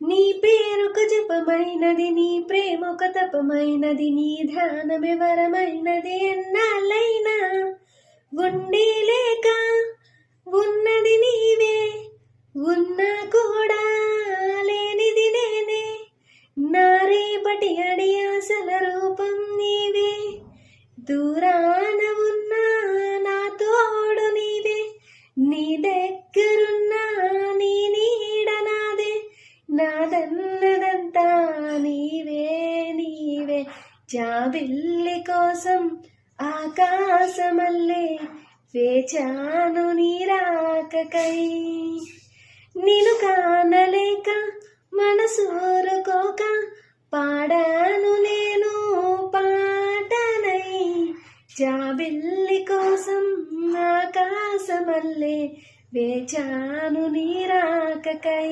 నీ పేరొక జపమైనది, నీ ప్రేమొక తపమైనది, నీ ధ్యానమే వరమైనది. ఎన్నాళ్ళైనా ఉండి లేక ఉన్నది నీవే, ఉన్నా కూడా లేనిది నేనే. నా రేపటి అడియాసల రూపం నీవే, దూరాన ఉన్నా నా తోడు నీవే. నీ దగ్గరున్నా నీ నీడ నాదే, నాదన్నదంతా నీవే నీవే. జాబిల్లి కోసం ఆకాశమల్లే వేచాను నీ రాకకై. నిన్ను కానలేక మనసూరుకోక పాడాను నేను పాటనై. జాబిల్లి కోసం ఆకాశమల్లే వేచాను నీ రాకకై.